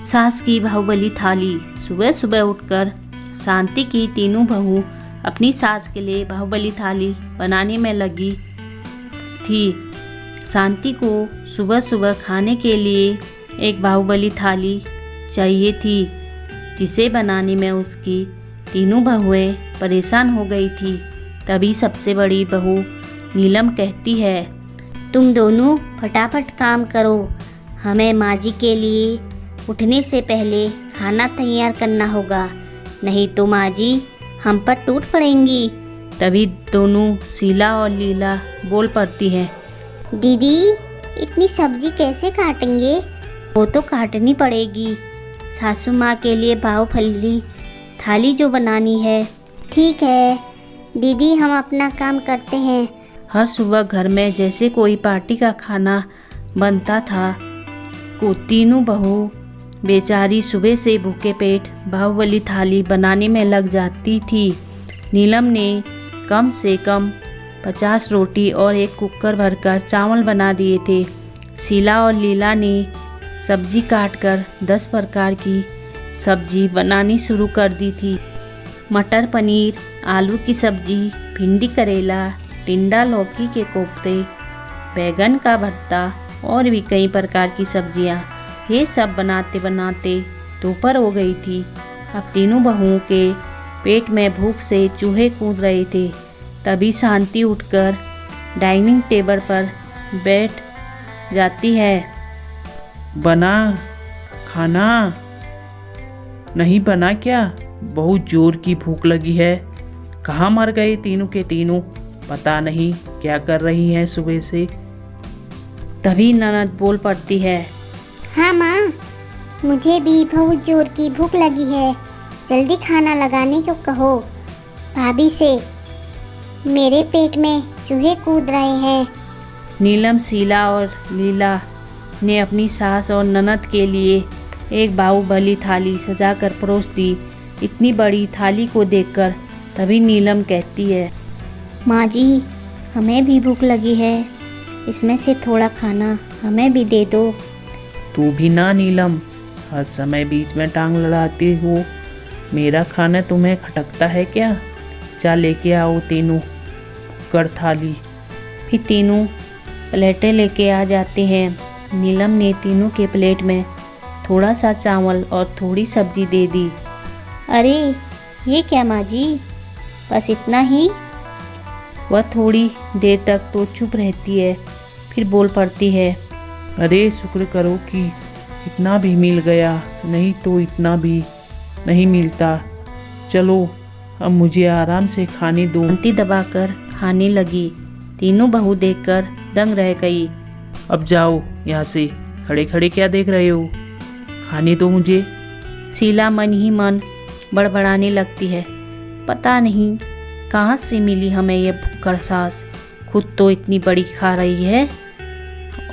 सास की बाहुबली थाली। सुबह सुबह उठकर शांति की तीनों बहू अपनी सास के लिए बाहुबली थाली बनाने में लगी थी। शांति को सुबह सुबह खाने के लिए एक बाहुबली थाली चाहिए थी, जिसे बनाने में उसकी तीनों बहुएं परेशान हो गई थी। तभी सबसे बड़ी बहू नीलम कहती है, तुम दोनों फटाफट काम करो, हमें माँ जी के लिए उठने से पहले खाना तैयार करना होगा, नहीं तो माँ जी हम पर टूट पड़ेंगी। तभी दोनों शीला और लीला बोल पड़ती हैं, दीदी इतनी सब्जी कैसे काटेंगे? वो तो काटनी पड़ेगी, सासू माँ के लिए बाहुबली थाली जो बनानी है। ठीक है दीदी, हम अपना काम करते हैं। हर सुबह घर में जैसे कोई पार्टी का खाना बनता था। को तीनों बहू बेचारी सुबह से भूखे पेट बाहुबली थाली बनाने में लग जाती थी। नीलम ने कम से कम 50 रोटी और एक कुकर भरकर चावल बना दिए थे। शीला और लीला ने सब्जी काटकर 10 प्रकार की सब्जी बनानी शुरू कर दी थी। मटर पनीर, आलू की सब्जी, भिंडी करेला, टिंडा लौकी के कोफ्ते, बैगन का भरता और भी कई प्रकार की सब्जियां। ये सब बनाते बनाते दोपहर हो गई थी। अब तीनों बहुओं के पेट में भूख से चूहे कूद रहे थे। तभी शांति उठकर डाइनिंग टेबल पर बैठ जाती है। बना खाना नहीं बना क्या? बहुत जोर की भूख लगी है। कहाँ मर गए तीनों के तीनों? पता नहीं क्या कर रही हैं सुबह से। तभी ननद बोल पड़ती है, हाँ माँ, मुझे भी बहुत जोर की भूख लगी है, जल्दी खाना लगाने को कहो भाभी से, मेरे पेट में चूहे कूद रहे हैं। नीलम, शीला और लीला ने अपनी सास और ननद के लिए एक बाहुबली थाली सजाकर परोस दी। इतनी बड़ी थाली को देखकर तभी नीलम कहती है, माँ जी हमें भी भूख लगी है, इसमें से थोड़ा खाना हमें भी दे दो। तू भी ना नीलम, हर समय बीच में टांग लड़ाती हो। मेरा खाना तुम्हें खटकता है क्या? जा लेके आओ तीनों कर थाली। फिर तीनों प्लेटें लेके आ जाते हैं। नीलम ने तीनों के प्लेट में थोड़ा सा चावल और थोड़ी सब्जी दे दी। अरे ये क्या माँ जी, बस इतना ही? वह थोड़ी देर तक तो चुप रहती है, फिर बोल पड़ती है, अरे शुक्र करो कि इतना भी मिल गया, नहीं तो इतना भी नहीं मिलता। चलो अब मुझे आराम से खाने दो। शांति दबाकर खाने लगी। तीनों बहू देखकर दंग रह गई। अब जाओ यहाँ से, खड़े खड़े क्या देख रहे हो? खाने दो मुझे। शीला मन ही मन बड़बड़ाने लगती है, पता नहीं कहाँ से मिली हमें ये भुक्कड़ सास, खुद तो इतनी बड़ी खा रही है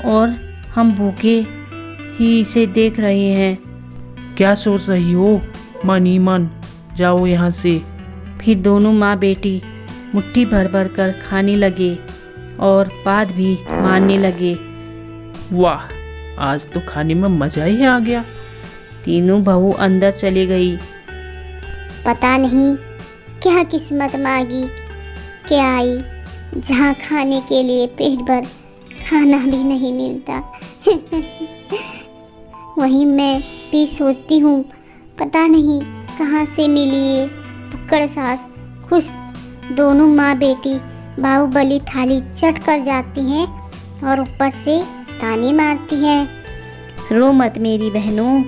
और हम भूखे ही इसे देख रहे हैं। क्या सोच रही हो? मन ही मन जाओ यहाँ से। फिर दोनों माँ बेटी मुट्ठी भर भर कर खाने लगे और पाद भी मारने लगे। वाह, आज तो खाने में मजा ही आ गया। तीनों बहू अंदर चली गई। पता नहीं क्या किस्मत मांगी क्या आई, जहाँ खाने के लिए पेट भर खाना भी नहीं मिलता। वहीं मैं भी सोचती हूँ, पता नहीं कहाँ से मिली ये भुक्कड़ सास। खुश दोनों माँ बेटी बाहुबली थाली चट कर जाती हैं और ऊपर से ताने मारती हैं। रो मत मेरी बहनों,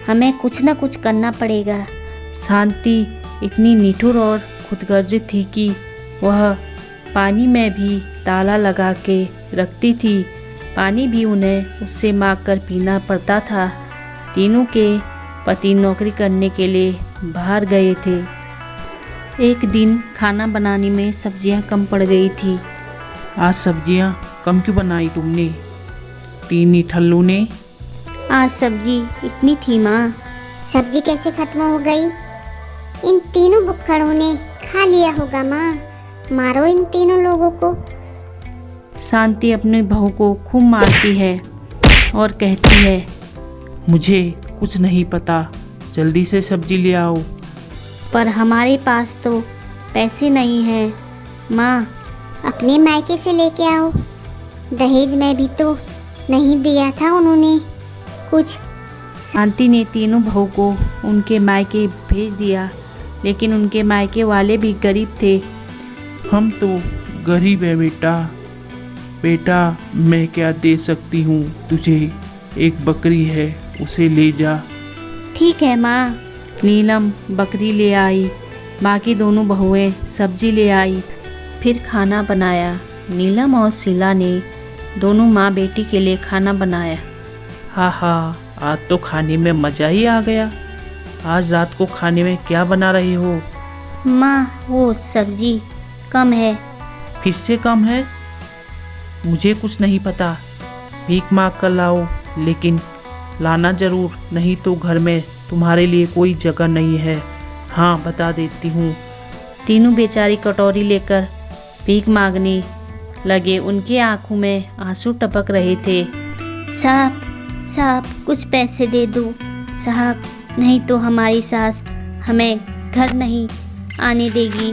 हमें कुछ न कुछ करना पड़ेगा। शांति इतनी निठुर और खुदगर्ज थी कि वह पानी में भी ताला लगा के रखती थी। पानी भी उन्हें उससे मांग कर पीना पड़ता था। तीनों के पति नौकरी करने के लिए बाहर गए थे। एक दिन खाना बनाने में सब्जियां कम पड़ गई थी। आज सब्जियां कम क्यों बनाई तुमने तीन ठल्लू ने? आज सब्जी इतनी थी माँ। सब्जी कैसे खत्म हो गई? इन तीनों भुक्कड़ों ने खा लिया होगा माँ, मारो इन तीनों लोगों को। शांति अपनी बहू को खूब मारती है और कहती है, मुझे कुछ नहीं पता। जल्दी से सब्जी ले आओ। पर हमारे पास तो पैसे नहीं हैं माँ। अपने मायके से लेके आओ। दहेज में भी तो नहीं दिया था उन्होंने कुछ। शांति ने तीनों बहू को उनके मायके भेज दिया, लेकिन उनके मायके वाले भी गरीब थे। हम तो गरीब है बेटा। बेटा मैं क्या दे सकती हूँ तुझे? एक बकरी है, उसे ले जा। ठीक है माँ। नीलम बकरी ले आई, बाकी दोनों बहुएं सब्जी ले आई। फिर खाना बनाया। नीलम और शीला ने दोनों माँ बेटी के लिए खाना बनाया। हाँ हाँ, आज तो खाने में मज़ा ही आ गया। आज रात को खाने में क्या बना रही हो? माँ वो सब्जी कम है। फिर से कम है? मुझे कुछ नहीं पता। भीख मांग कर लाओ, लेकिन लाना ज़रूर, नहीं तो घर में तुम्हारे लिए कोई जगह नहीं है। हाँ बता देती हूँ। तीनों बेचारी कटोरी लेकर भीख मांगने लगे। उनकी आंखों में आंसू टपक रहे थे। साहब साहब कुछ पैसे दे दो साहब, नहीं तो हमारी सास हमें घर नहीं आने देगी।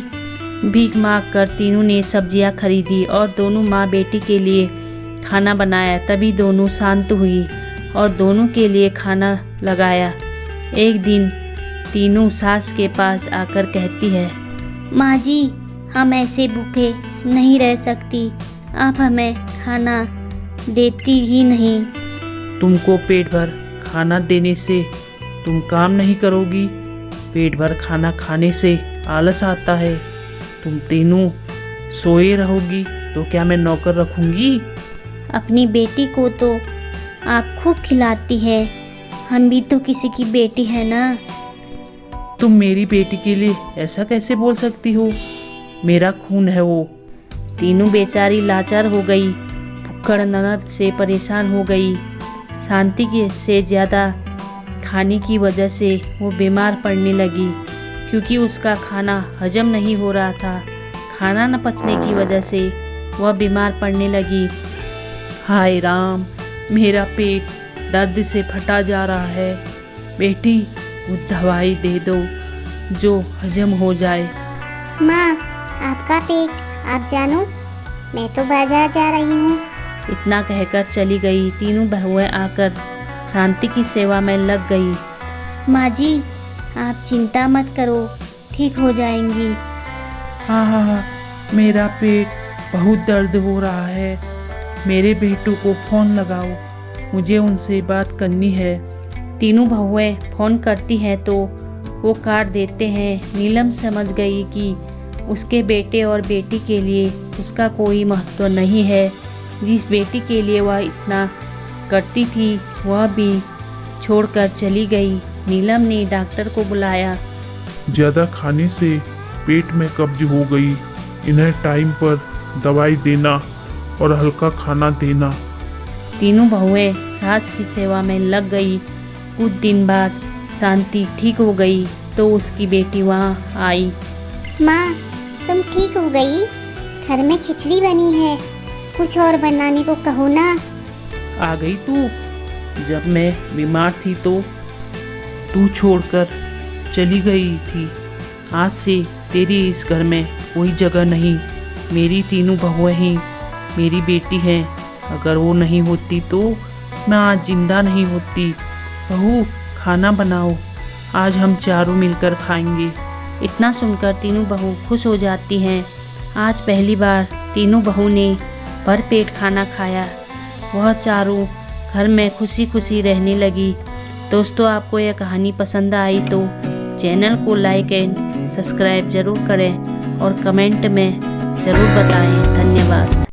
भीख मांग कर तीनों ने सब्जियां खरीदी और दोनों माँ बेटी के लिए खाना बनाया। तभी दोनों शांत हुई और दोनों के लिए खाना लगाया। एक दिन तीनों सास के पास आकर कहती है, माँ जी हम ऐसे भूखे नहीं रह सकती, आप हमें खाना देती ही नहीं। तुमको पेट भर खाना देने से तुम काम नहीं करोगी। पेट भर खाना खाने से आलस आता है। तुम तीनों सोए रहोगी तो क्या मैं नौकर रखूंगी? अपनी बेटी को तो आप खूब खिलाती हैं, हम भी तो किसी की बेटी है ना। तुम मेरी बेटी के लिए ऐसा कैसे बोल सकती हो? मेरा खून है वो। तीनों बेचारी लाचार हो गई। भुक्कड़ ननद से परेशान हो गई। शांति की से ज़्यादा खाने की वजह से वो बीमार पड़ने लगी, क्योंकि उसका खाना हजम नहीं हो रहा था। खाना न पचने की वजह से वह बीमार पड़ने लगी। हाय राम, मेरा पेट दर्द से फटा जा रहा है। बेटी वो दवाई दे दो जो हजम हो जाए। माँ आपका पेट आप जानो, मैं तो बाजार जा रही हूँ। इतना कहकर चली गई। तीनों बहुएं आकर शांति की सेवा में लग गई। माँ जी आप चिंता मत करो, ठीक हो जाएंगी। हाँ हाँ हाँ, मेरा पेट बहुत दर्द हो रहा है। मेरे बेटों को फ़ोन लगाओ, मुझे उनसे बात करनी है। तीनों बहुएं फ़ोन करती हैं तो वो काट देते हैं। नीलम समझ गई कि उसके बेटे और बेटी के लिए उसका कोई महत्व नहीं है। जिस बेटी के लिए वह इतना करती थी वह भी छोड़कर चली गई। नीलम ने डॉक्टर को बुलाया। ज़्यादा खाने से पेट में कब्ज हो गई। इन्हें टाइम पर दवाई देना और हल्का खाना देना। तीनों बहुएं सास की सेवा में लग गई। कुछ दिन बाद शांति ठीक हो गई तो उसकी बेटी वहाँ आई। माँ तुम ठीक हो गई? घर में खिचड़ी बनी है, कुछ और बनाने को कहो ना। आ गई तू? जब मैं बीमार थी तो तू छोड़कर चली गई थी। आज से तेरी इस घर में कोई जगह नहीं। मेरी तीनों बहुएं ही मेरी बेटी हैं। अगर वो नहीं होती तो मैं आज जिंदा नहीं होती। बहू खाना बनाओ, आज हम चारों मिलकर खाएंगे। इतना सुनकर तीनों बहू खुश हो जाती हैं। आज पहली बार तीनों बहू ने भर पेट खाना खाया। वह चारों घर में खुशी खुशी रहने लगी। दोस्तों आपको यह कहानी पसंद आई तो चैनल को लाइक एंड सब्सक्राइब ज़रूर करें और कमेंट में ज़रूर बताएं। धन्यवाद।